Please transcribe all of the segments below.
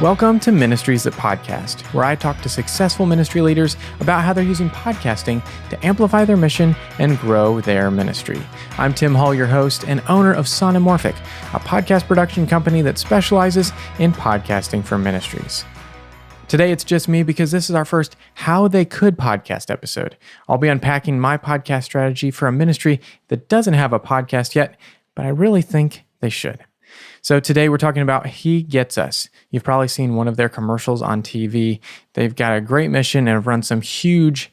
Welcome to Ministries That Podcast, where I talk to successful ministry leaders about how they're using podcasting to amplify their mission and grow their ministry. I'm Tim Hall, your host and owner of Sonomorphic, a podcast production company that specializes in podcasting for ministries. Today, it's just me because this is our first How They Could podcast episode. I'll be unpacking my podcast strategy for a ministry that doesn't have a podcast yet, but I really think they should. So today we're talking about He Gets Us. You've probably seen one of their commercials on TV. They've got a great mission and have run some huge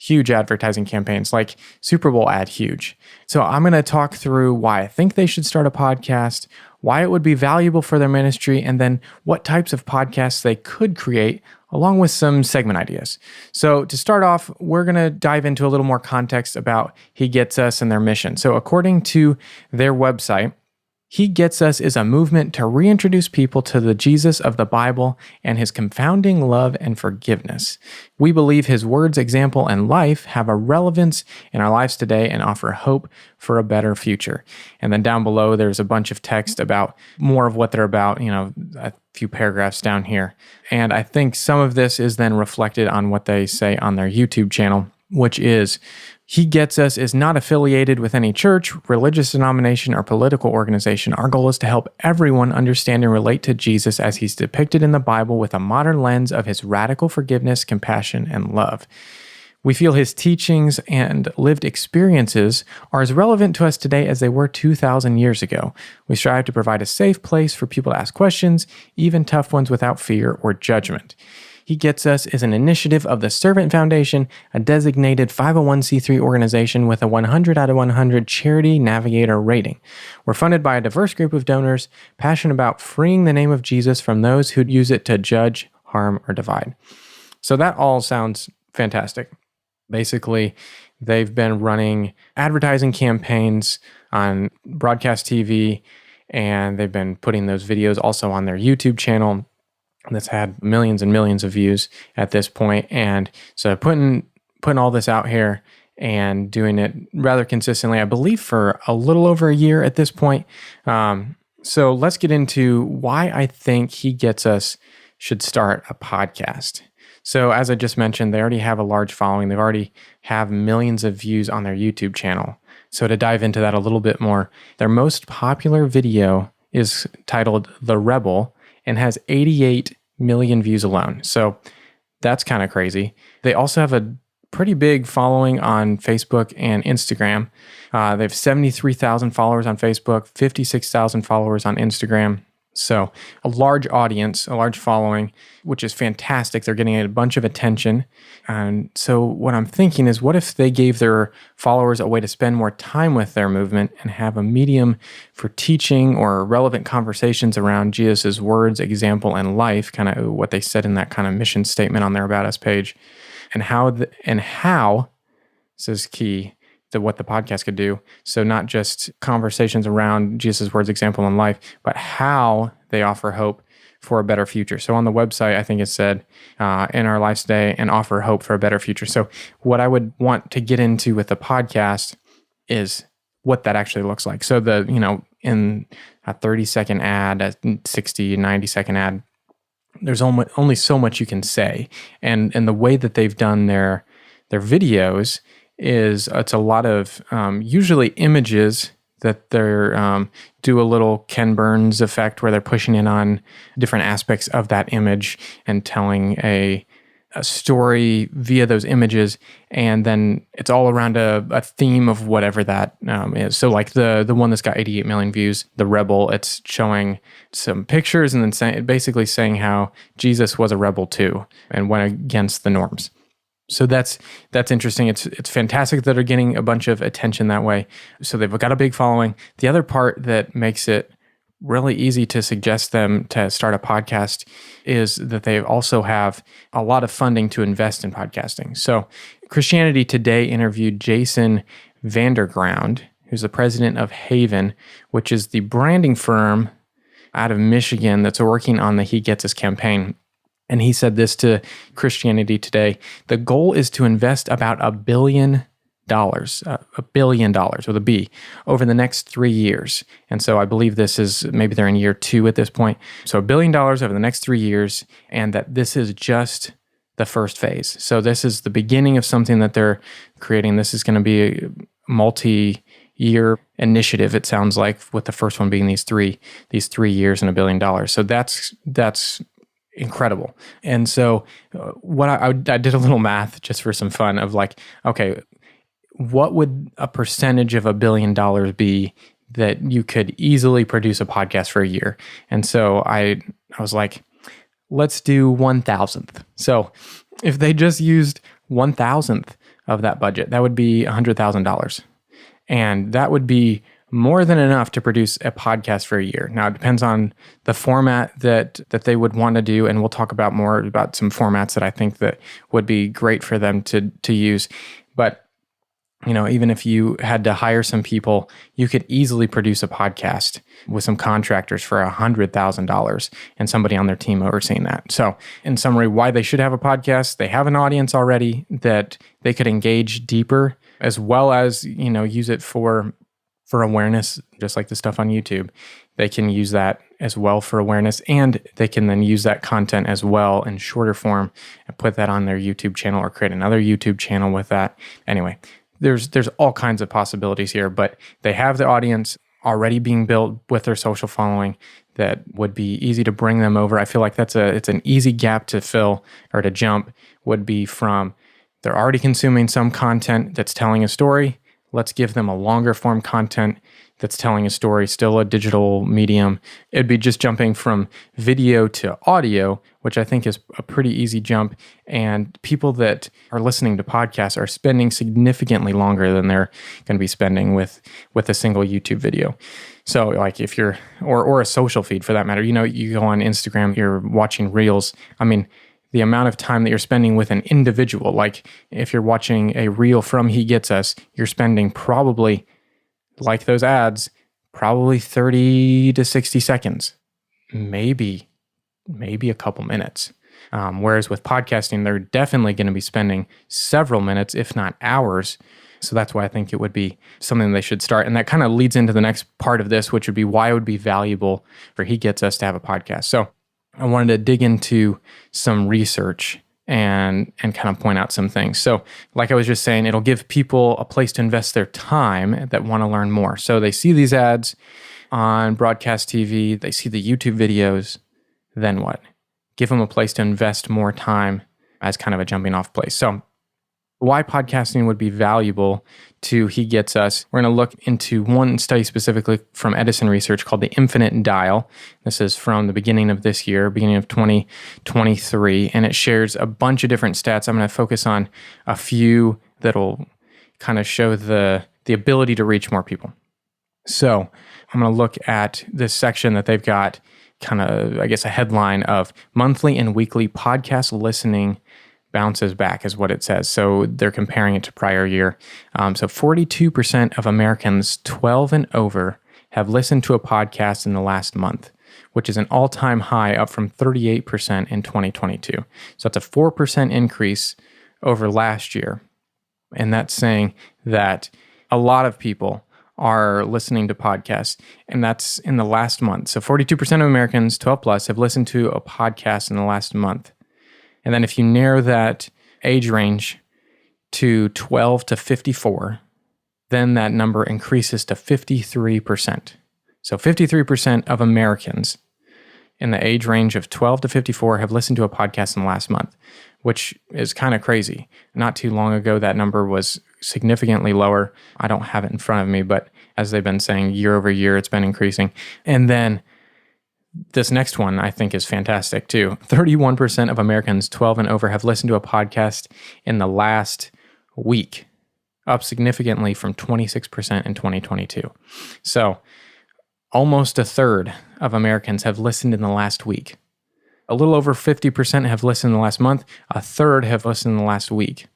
advertising campaigns, like Super Bowl ad huge. So I'm going to talk through why I think they should start a podcast, why it would be valuable for their ministry, and then what types of podcasts they could create, along with some segment ideas. So to start off, we're going to dive into a little more context about He Gets Us and their mission. So according to their website, He Gets Us is a movement to reintroduce people to the Jesus of the Bible and His confounding love and forgiveness. We believe His words, example, and life have a relevance in our lives today and offer hope for a better future. And then down below, there's a bunch of text about more of what they're about, a few paragraphs down here. And I think some of this is then reflected on what they say on their YouTube channel, which is, He Gets Us is not affiliated with any church, religious denomination, or political organization. Our goal is to help everyone understand and relate to Jesus as He's depicted in the Bible with a modern lens of His radical forgiveness, compassion, and love. We feel His teachings and lived experiences are as relevant to us today as they were 2,000 years ago. We strive to provide a safe place for people to ask questions, even tough ones, without fear or judgment. He Gets Us is an initiative of the Servant Foundation, a designated 501c3 organization with a 100 out of 100 Charity Navigator rating. We're funded by a diverse group of donors, passionate about freeing the name of Jesus from those who use it to judge, harm, or divide. So that all sounds fantastic. Basically, they've been running advertising campaigns on broadcast TV, and they've been putting those videos also on their YouTube channel that's had millions and millions of views at this point. And so putting all this out here and doing it rather consistently, I believe for a little over a year at this point. So let's get into why I think He Gets Us should start a podcast. So as I just mentioned, they already have a large following. They already have millions of views on their YouTube channel. So to dive into that a little bit more, their most popular video is titled The Rebel and has 88 million views alone. So that's kind of crazy. They also have a pretty big following on Facebook and Instagram. They have 73,000 followers on Facebook, 56,000 followers on Instagram. So a large audience, a large following, which is fantastic. They're getting a bunch of attention. And so what I'm thinking is, what if they gave their followers a way to spend more time with their movement and have a medium for teaching or relevant conversations around Jesus' words, example, and life, kind of what they said in that kind of mission statement on their About Us page, and how this is key to what the podcast could do. So not just conversations around Jesus' words, example, and life, but how they offer hope for a better future. So on the website, I think it said, in our lives today, and offer hope for a better future. So what I would want to get into with the podcast is what that actually looks like. So in a 30-second ad, a 60, 90-second ad, there's only so much you can say. And the way that they've done their videos is it's a lot of usually images that they're do a little Ken Burns effect where they're pushing in on different aspects of that image and telling a story via those images, and then it's all around a theme of whatever that is. So like the one that's got 88 million views, The Rebel, it's showing some pictures and then basically saying how Jesus was a rebel too and went against the norms. So that's interesting. It's fantastic that they're getting a bunch of attention that way. So they've got a big following. The other part that makes it really easy to suggest them to start a podcast is that they also have a lot of funding to invest in podcasting. So Christianity Today interviewed Jason Vanderground, who's the president of Haven, which is the branding firm out of Michigan that's working on the He Gets Us campaign. And he said this to Christianity Today: the goal is to invest about $1 billion $1 billion with a B, over the next 3 years. And so I believe this is, maybe they're in year 2 at this point. So $1 billion over the next 3 years, and that this is just the first phase. So this is the beginning of something that they're creating. This is going to be a multi-year initiative, it sounds like, with the first one being these 3 years and $1 billion. So that's incredible. And so what I did a little math just for some fun of like, okay, what would a percentage of $1 billion be that you could easily produce a podcast for a year? And so I was like, let's do 1,000th. So if they just used 1,000th of that budget, that would be $100,000. And that would be more than enough to produce a podcast for a year. Now, it depends on the format that they would want to do, and we'll talk about more about some formats that I think that would be great for them to use. But even if you had to hire some people, you could easily produce a podcast with some contractors for $100,000 and somebody on their team overseeing that. So in summary, why they should have a podcast: they have an audience already that they could engage deeper, as well as, use it for awareness, just like the stuff on YouTube. They can use that as well for awareness, and they can then use that content as well in shorter form and put that on their YouTube channel or create another YouTube channel with that. Anyway, there's all kinds of possibilities here, but they have the audience already being built with their social following that would be easy to bring them over. I feel like it's an easy gap to fill or to jump, would be from they're already consuming some content that's telling a story. Let's give them a longer form content that's telling a story, still a digital medium. It'd be just jumping from video to audio, which I think is a pretty easy jump. And people that are listening to podcasts are spending significantly longer than they're going to be spending with a single YouTube video. So like if you're, or a social feed for that matter, you go on Instagram, you're watching Reels. I mean, the amount of time that you're spending with an individual, like if you're watching a reel from He Gets Us, you're spending probably, like those ads, probably 30 to 60 seconds, maybe a couple minutes. Whereas with podcasting, they're definitely going to be spending several minutes, if not hours. So that's why I think it would be something they should start. And that kind of leads into the next part of this, which would be why it would be valuable for He Gets Us to have a podcast. So I wanted to dig into some research and kind of point out some things. So like I was just saying, it'll give people a place to invest their time that want to learn more. So they see these ads on broadcast TV, they see the YouTube videos, then what? Give them a place to invest more time as kind of a jumping off place. So why podcasting would be valuable to He Gets Us. We're going to look into one study specifically from Edison Research called the Infinite Dial. This is from the beginning of this year, beginning of 2023, and it shares a bunch of different stats. I'm going to focus on a few that'll kind of show the ability to reach more people. So I'm going to look at this section that they've got, kind of, I guess, a headline of monthly and weekly podcast listening bounces back is what it says. So they're comparing it to prior year. So 42% of Americans 12 and over have listened to a podcast in the last month, which is an all-time high, up from 38% in 2022. So that's a 4% increase over last year. And that's saying that a lot of people are listening to podcasts, and that's in the last month. So 42% of Americans 12 plus have listened to a podcast in the last month. And then if you narrow that age range to 12 to 54, then that number increases to 53%. So 53% of Americans in the age range of 12 to 54 have listened to a podcast in the last month, which is kind of crazy. Not too long ago, that number was significantly lower. I don't have it in front of me, but as they've been saying, year over year, it's been increasing. And then this next one I think is fantastic too. 31% of Americans 12 and over have listened to a podcast in the last week, up significantly from 26% in 2022. So almost a third of Americans have listened in the last week. A little over 50% have listened in the last month. A third have listened in the last week.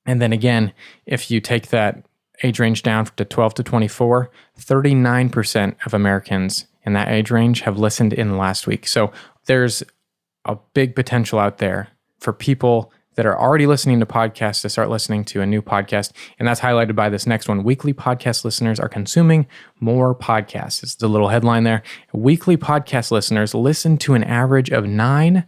And then again, if you take that age range down to 12 to 24, 39% of Americans in that age range have listened in the last week. So there's a big potential out there for people that are already listening to podcasts to start listening to a new podcast. And that's highlighted by this next one. Weekly podcast listeners are consuming more podcasts. It's the little headline there. Weekly podcast listeners listen to an average of nine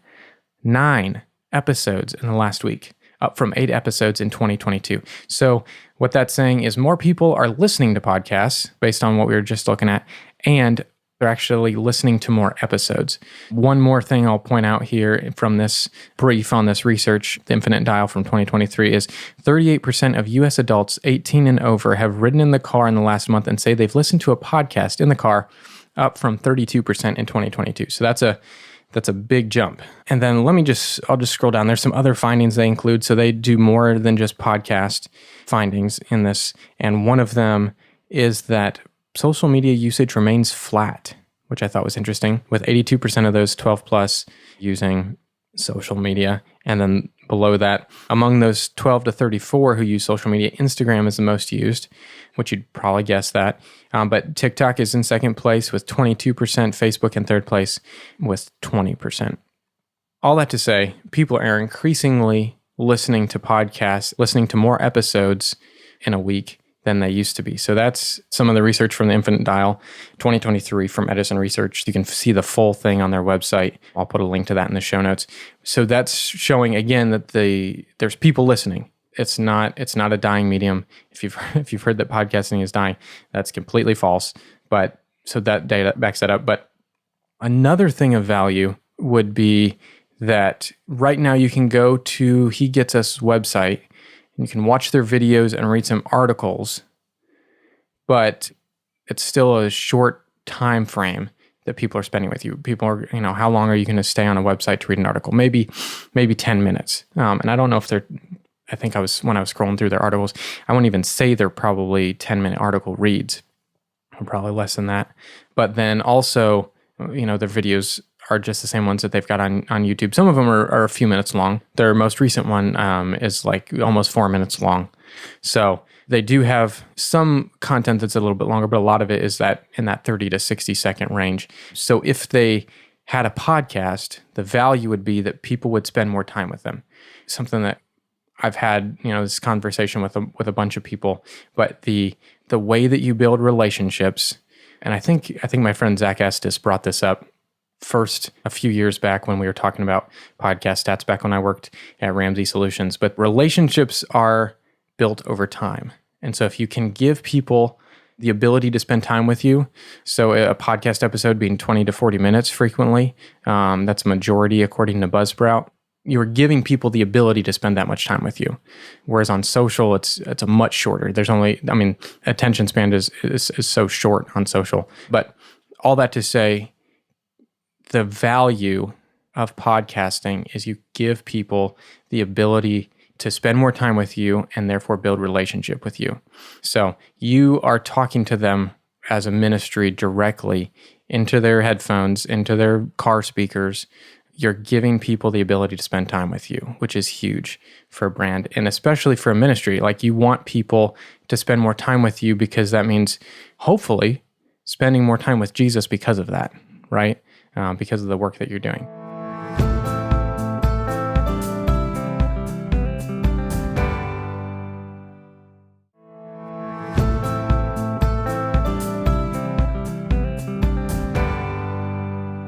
episodes in the last week, up from 8 episodes in 2022. So what that's saying is more people are listening to podcasts based on what we were just looking at, and they're actually listening to more episodes. One more thing I'll point out here from this brief on this research, the Infinite Dial from 2023, is 38% of U.S. adults 18 and over have ridden in the car in the last month and say they've listened to a podcast in the car, up from 32% in 2022. So that's a big jump. And then I'll just scroll down. There's some other findings they include. So they do more than just podcast findings in this. And one of them is that social media usage remains flat, which I thought was interesting, with 82% of those 12 plus using social media. And then below that, among those 12 to 34 who use social media, Instagram is the most used, which you'd probably guess that. But TikTok is in second place with 22%, Facebook in third place with 20%. All that to say, people are increasingly listening to podcasts, listening to more episodes in a week than they used to be. So that's some of the research from the Infinite Dial 2023 from Edison Research. You can see the full thing on their website. I'll put a link to that in the show notes. So that's showing again that there's people listening. It's not a dying medium. If you've heard that podcasting is dying, that's completely false. But so that data backs that up. But another thing of value would be that right now you can go to He Gets Us website. You can watch their videos and read some articles, but it's still a short time frame that people are spending with you. People are, how long are you going to stay on a website to read an article? Maybe 10 minutes. And I don't know if when I was scrolling through their articles, I won't even say they're probably 10-minute article reads. Probably less than that. But then also, their videos are just the same ones that they've got on YouTube. Some of them are a few minutes long. Their most recent one is like almost 4 minutes long. So they do have some content that's a little bit longer, but a lot of it is that in that 30 to 60 second range. So if they had a podcast, the value would be that people would spend more time with them. Something that I've had, this conversation with a bunch of people, but the way that you build relationships, and I think my friend Zach Estes brought this up first a few years back when we were talking about podcast stats back when I worked at Ramsey Solutions. But relationships are built over time. And so if you can give people the ability to spend time with you, so a podcast episode being 20 to 40 minutes frequently, that's a majority according to Buzzsprout, you're giving people the ability to spend that much time with you. Whereas on social, it's a much shorter. There's attention span is so short on social. But all that to say, the value of podcasting is you give people the ability to spend more time with you and therefore build relationship with you. So you are talking to them as a ministry directly into their headphones, into their car speakers. You're giving people the ability to spend time with you, which is huge for a brand and especially for a ministry. Like you want people to spend more time with you because that means hopefully spending more time with Jesus because of that, right? Because of the work that you're doing.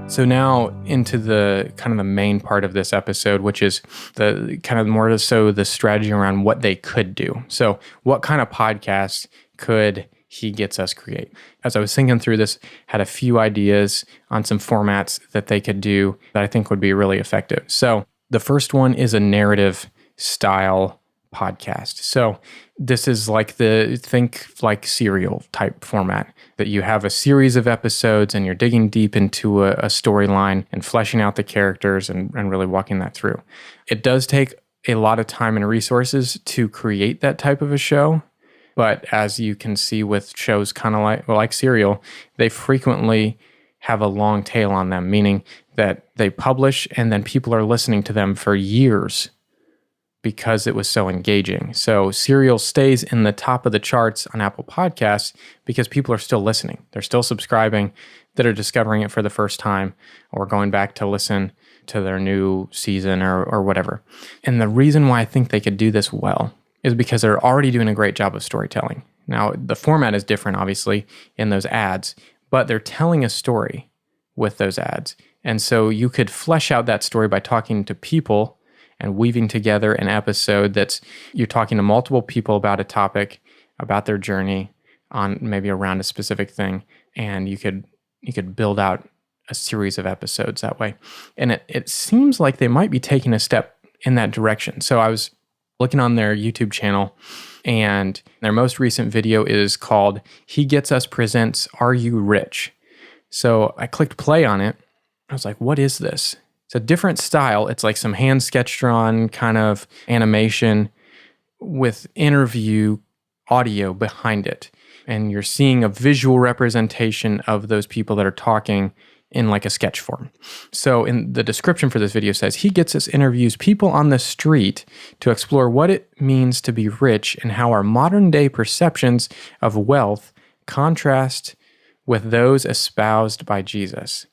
So now into the kind of the main part of this episode, which is the kind of more so the strategy around what they could do. So what kind of podcast could He Gets Us create? As I was thinking through this, had a few ideas on some formats that they could do that I think would be really effective. So the first one is a narrative style podcast. So this is think like serial type format, that you have a series of episodes and you're digging deep into a storyline and fleshing out the characters and really walking that through. It does take a lot of time and resources to create that type of a show. But as you can see with shows kind of like Serial, they frequently have a long tail on them, meaning that they publish and then people are listening to them for years because it was so engaging. So Serial stays in the top of the charts on Apple Podcasts because people are still listening. They're still subscribing, that are discovering it for the first time or going back to listen to their new season or whatever. And the reason why I think they could do this well is because they're already doing a great job of storytelling. Now, the format is different, obviously, in those ads, but they're telling a story with those ads. And so you could flesh out that story by talking to people and weaving together an episode that's you're talking to multiple people about a topic, about their journey on maybe around a specific thing, and you could build out a series of episodes that way. And it seems like they might be taking a step in that direction. So I was looking on their YouTube channel, and their most recent video is called He Gets Us Presents Are You Rich? So I clicked play on it. I was like, what is this? It's a different style. It's like some hand sketch drawn kind of animation with interview audio behind it. And you're seeing a visual representation of those people that are talking in like a sketch form. So in the description for this video says, he gets us interviews people on the street to explore what it means to be rich and how our modern day perceptions of wealth contrast with those espoused by Jesus.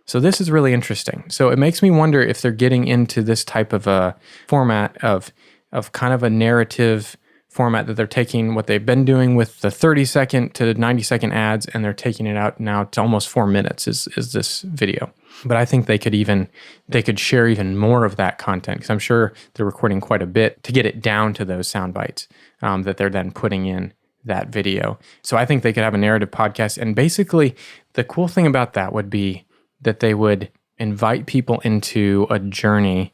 So this is really interesting. So it makes me wonder if they're getting into this type of a format of kind of a narrative format, that they're taking what they've been doing with the 30-second to 90-second ads, and they're taking it out now to almost 4 minutes is this video. But I think they could share even more of that content, because I'm sure they're recording quite a bit to get it down to those sound bites that they're then putting in that video. So I think they could have a narrative podcast. And basically, the cool thing about that would be that they would invite people into a journey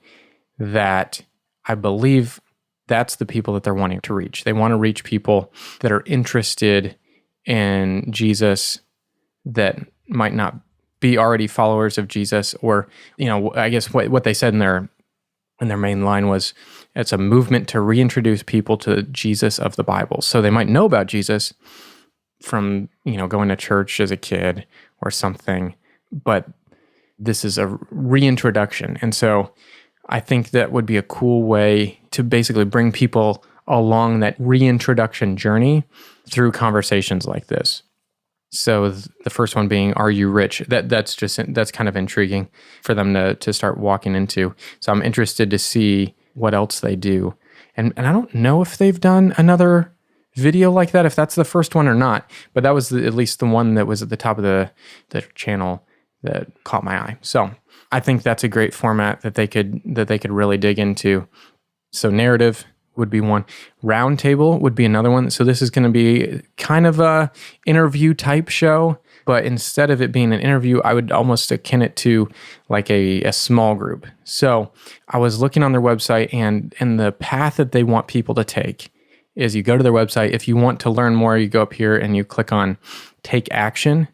that I believe that's the people that they're wanting to reach. They want to reach people that are interested in Jesus, that might not be already followers of Jesus, or, I guess what they said in their main line was, it's a movement to reintroduce people to Jesus of the Bible. So they might know about Jesus from, going to church as a kid or something, but this is a reintroduction. And so I think that would be a cool way to basically bring people along that reintroduction journey through conversations like this. So the first one being, are you rich? That's kind of intriguing for them to start walking into. So I'm interested to see what else they do. And I don't know if they've done another video like that, if that's the first one or not, but that was at least the one that was at the top of the channel that caught my eye. So I think that's a great format that they could really dig into. So narrative would be one. Roundtable would be another one. So this is going to be kind of a interview type show, but instead of it being an interview, I would almost akin it to like a small group. So I was looking on their website, and the path that they want people to take is you go to their website. If you want to learn more, you go up here and you click on Take Action,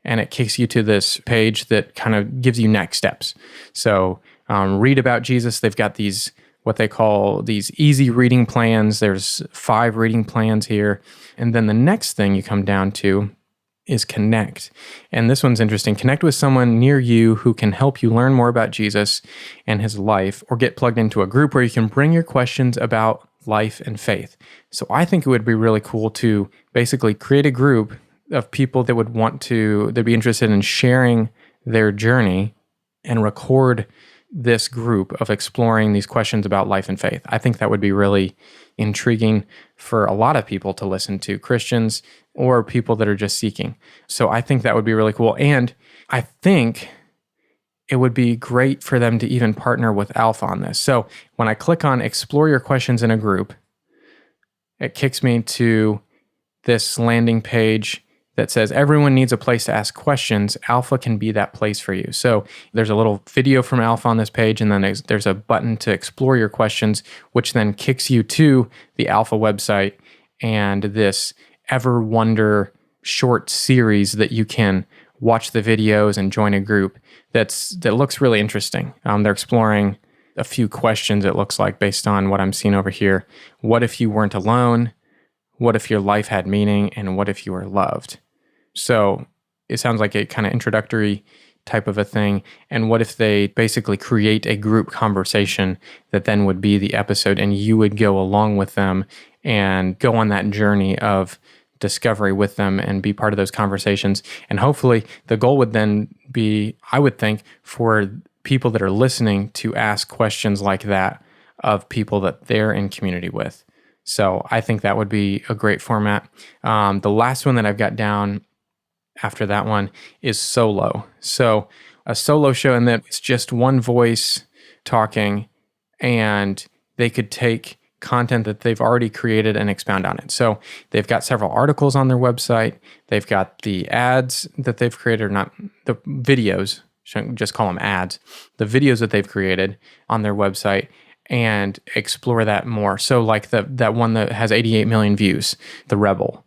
and it kicks you to this page that kind of gives you next steps. So read about Jesus. They've got these, what they call these easy reading plans. There's 5 reading plans here. And then the next thing you come down to is connect. And this one's interesting. Connect with someone near you who can help you learn more about Jesus and his life, or get plugged into a group where you can bring your questions about life and faith. So I think it would be really cool to basically create a group of people that they'd be interested in sharing their journey and record this group of exploring these questions about life and faith. I think that would be really intriguing for a lot of people to listen to, Christians or people that are just seeking. So I think that would be really cool. And I think it would be great for them to even partner with Alpha on this. So when I click on explore your questions in a group, it kicks me to this landing page that says everyone needs a place to ask questions. Alpha can be that place for you. So there's a little video from Alpha on this page, and then there's a button to explore your questions, which then kicks you to the Alpha website and this Ever Wonder short series that you can watch the videos and join a group that looks really interesting. They're exploring a few questions, it looks like, based on what I'm seeing over here. What if you weren't alone? What if your life had meaning? And what if you were loved? So it sounds like a kind of introductory type of a thing? And what if they basically create a group conversation that then would be the episode, and you would go along with them and go on that journey of discovery with them and be part of those conversations? And hopefully the goal would then be, I would think, for people that are listening to ask questions like that of people that they're in community with. So I think that would be a great format. The last one that I've got down after that one is solo. So a solo show in that it's just one voice talking, and they could take content that they've already created and expound on it. So they've got several articles on their website. They've got the ads that they've created, or not the videos, shouldn't just call them ads, the videos that they've created on their website, and explore that more. So like that one that has 88 million views, The Rebel.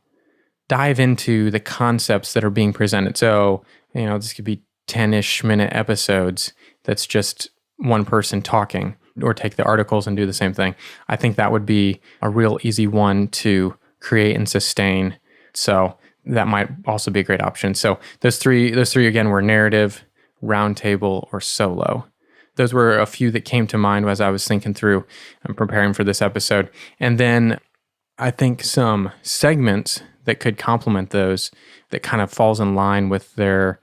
Dive into the concepts that are being presented. So, this could be 10-ish minute episodes that's just one person talking, or take the articles and do the same thing. I think that would be a real easy one to create and sustain. So that might also be a great option. So those three again were narrative, roundtable, or solo. Those were a few that came to mind as I was thinking through and preparing for this episode. And then I think some segments that could complement those, that kind of falls in line with their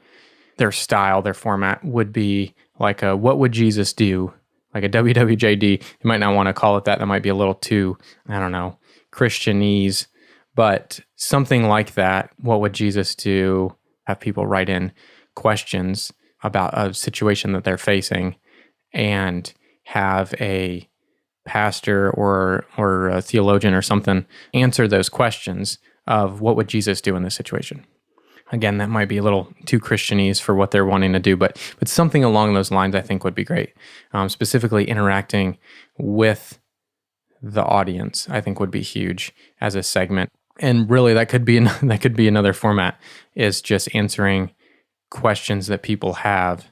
style, their format, would be like a what would Jesus do? Like a WWJD. You might not want to call it that. That might be a little too, Christianese, but something like that. What would Jesus do? Have people write in questions about a situation that they're facing, and have a pastor or a theologian or something answer those questions of what would Jesus do in this situation. Again, that might be a little too Christianese for what they're wanting to do, but something along those lines I think would be great. Specifically interacting with the audience, I think would be huge as a segment. And really that could be another format, is just answering questions that people have.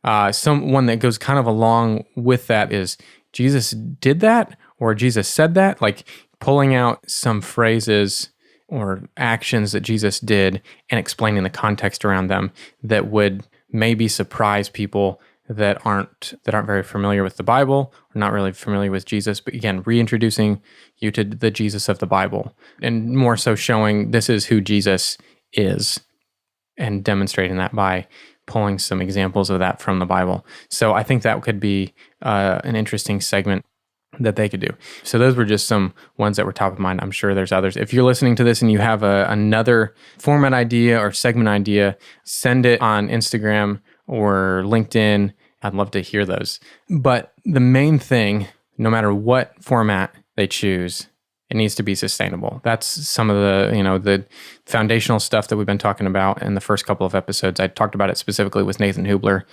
One that goes kind of along with that is, Jesus did that, or Jesus said that, like pulling out some phrases or actions that Jesus did and explaining the context around them that would maybe surprise people that aren't very familiar with the Bible, or not really familiar with Jesus. But again, reintroducing you to the Jesus of the Bible, and more so showing this is who Jesus is, and demonstrating that by pulling some examples of that from the Bible. So I think that could be an interesting segment that they could do. So those were just some ones that were top of mind. I'm sure there's others. If you're listening to this and you have another format idea or segment idea, send it on Instagram or LinkedIn. I'd love to hear those. But the main thing, no matter what format they choose, it needs to be sustainable. That's some of the foundational stuff that we've been talking about in the first couple of episodes. I talked about it specifically with Nathan Hubler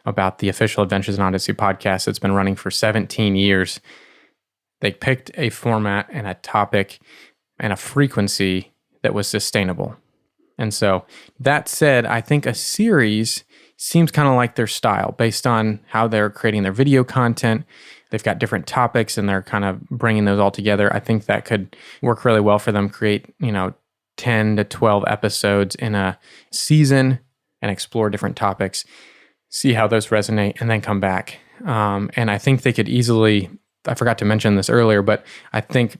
about the Official Adventures in Odyssey podcast that's been running for 17 years. They picked a format and a topic and a frequency that was sustainable. And so that said, I think a series seems kind of like their style based on how they're creating their video content. They've got different topics and they're kind of bringing those all together. I think that could work really well for them. Create, 10 to 12 episodes in a season and explore different topics, see how those resonate, and then come back. And I think they could easily, I forgot to mention this earlier, but I think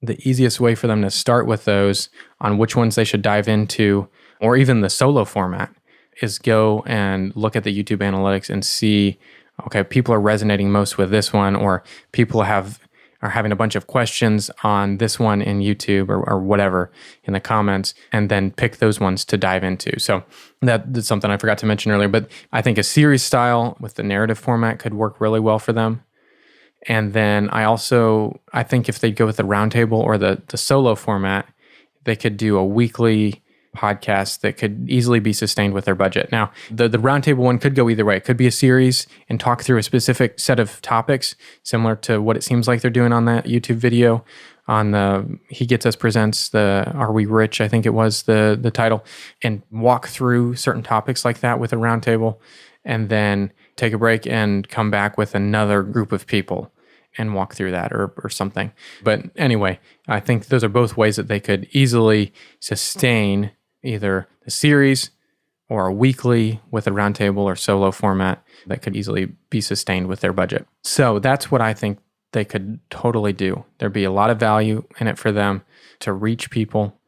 the easiest way for them to start with those on which ones they should dive into, or even the solo format, is go and look at the YouTube analytics and see, okay, people are resonating most with this one, or people are having a bunch of questions on this one in YouTube or whatever in the comments, and then pick those ones to dive into. So that's something I forgot to mention earlier, but I think a series style with the narrative format could work really well for them. And then I think if they go with the roundtable or the solo format, they could do a weekly podcast that could easily be sustained with their budget. Now, the roundtable one could go either way. It could be a series and talk through a specific set of topics, similar to what it seems like they're doing on that YouTube video on the He Gets Us Presents, the Are We Rich, I think it was the title, and walk through certain topics like that with a roundtable, and then take a break and come back with another group of people and walk through that or something. But anyway, I think those are both ways that they could easily sustain either the series or a weekly with a roundtable or solo format that could easily be sustained with their budget. So that's what I think they could totally do. There'd be a lot of value in it for them to reach people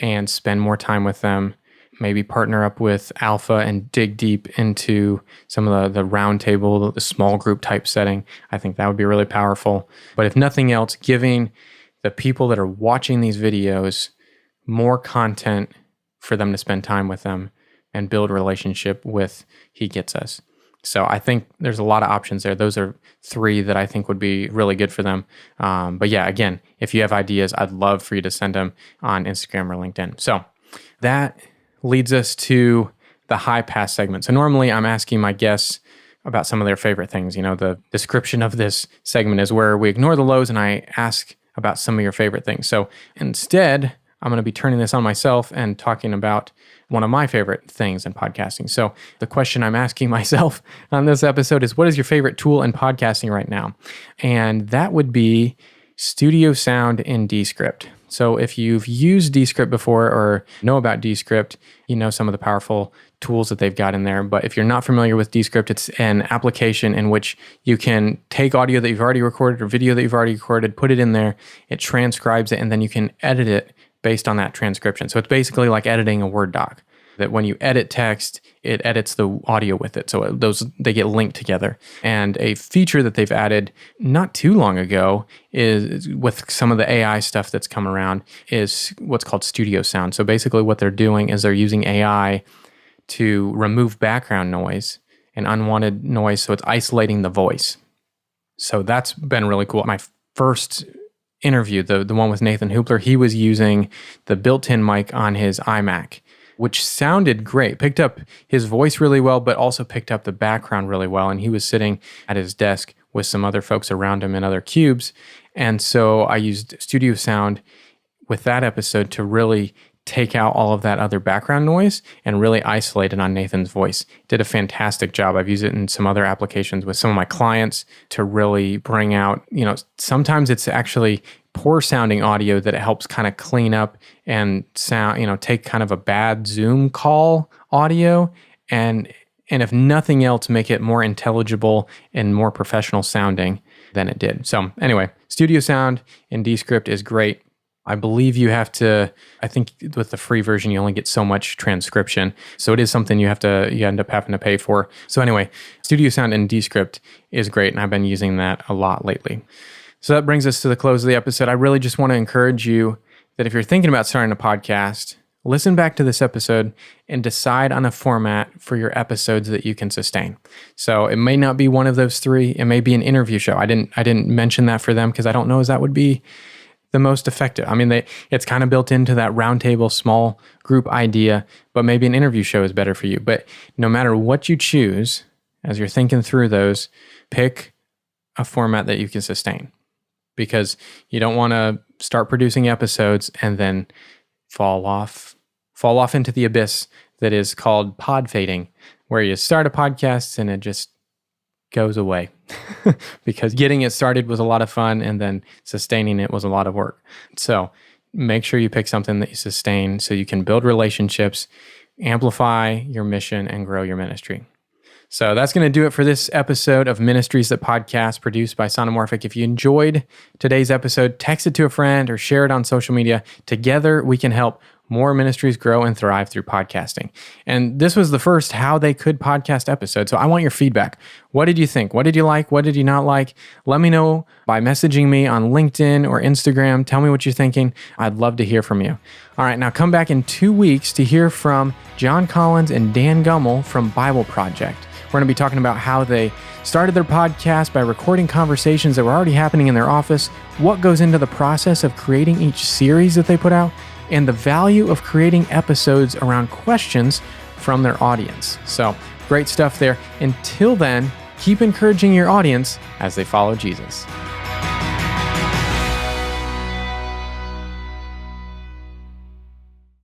and spend more time with them, maybe partner up with Alpha and dig deep into some of the roundtable, the small group type setting. I think that would be really powerful. But if nothing else, giving the people that are watching these videos more content for them to spend time with them and build a relationship with He Gets Us. So I think there's a lot of options there. Those are 3 that I think would be really good for them. But yeah, again, if you have ideas, I'd love for you to send them on Instagram or LinkedIn. So that leads us to the high pass segment. So normally I'm asking my guests about some of their favorite things. The description of this segment is where we ignore the lows and I ask about some of your favorite things. So instead, I'm going to be turning this on myself and talking about one of my favorite things in podcasting. So the question I'm asking myself on this episode is, what is your favorite tool in podcasting right now? And that would be Studio Sound in Descript. So if you've used Descript before or know about Descript, you know some of the powerful tools that they've got in there. But if you're not familiar with Descript, it's an application in which you can take audio that you've already recorded or video that you've already recorded, put it in there, it transcribes it, and then you can edit it based on that transcription. So it's basically like editing a Word doc, that when you edit text, it edits the audio with it. So they get linked together. And a feature that they've added not too long ago is, with some of the AI stuff that's come around, is what's called Studio Sound. So basically what they're doing is they're using AI to remove background noise and unwanted noise. So it's isolating the voice. So that's been really cool. My first interview, the one with Nathan Hoopler, he was using the built-in mic on his iMac, which sounded great, picked up his voice really well, but also picked up the background really well. And he was sitting at his desk with some other folks around him in other cubes. And so I used Studio Sound with that episode to really take out all of that other background noise and really isolate it on Nathan's voice. Did a fantastic job. I've used it in some other applications with some of my clients to really bring out, sometimes it's actually poor sounding audio that it helps kind of clean up and sound, take kind of a bad Zoom call audio and if nothing else, make it more intelligible and more professional sounding than it did. So anyway, Studio Sound in Descript is great. I believe you have to, I think with the free version, you only get so much transcription. So it is something you end up having to pay for. So anyway, Studio Sound in Descript is great. And I've been using that a lot lately. So that brings us to the close of the episode. I really just want to encourage you that if you're thinking about starting a podcast, listen back to this episode and decide on a format for your episodes that you can sustain. So it may not be one of those 3. It may be an interview show. I didn't mention that for them because I don't know as that would be the most effective. I mean, it's kind of built into that roundtable small group idea, but maybe an interview show is better for you. But no matter what you choose, as you're thinking through those, pick a format that you can sustain, because you don't want to start producing episodes and then fall off into the abyss that is called pod fading, where you start a podcast and it just goes away because getting it started was a lot of fun and then sustaining it was a lot of work. So make sure you pick something that you sustain so you can build relationships, amplify your mission, and grow your ministry. So that's going to do it for this episode of Ministries That Podcast, produced by Sonomorphic. If you enjoyed today's episode, text it to a friend or share it on social media. Together, we can help more ministries grow and thrive through podcasting. And this was the first How They Could podcast episode. So I want your feedback. What did you think? What did you like? What did you not like? Let me know by messaging me on LinkedIn or Instagram. Tell me what you're thinking. I'd love to hear from you. All right, now come back in 2 weeks to hear from John Collins and Dan Gummel from Bible Project. We're going to be talking about how they started their podcast by recording conversations that were already happening in their office, what goes into the process of creating each series that they put out, and the value of creating episodes around questions from their audience. So, great stuff there. Until then, keep encouraging your audience as they follow Jesus.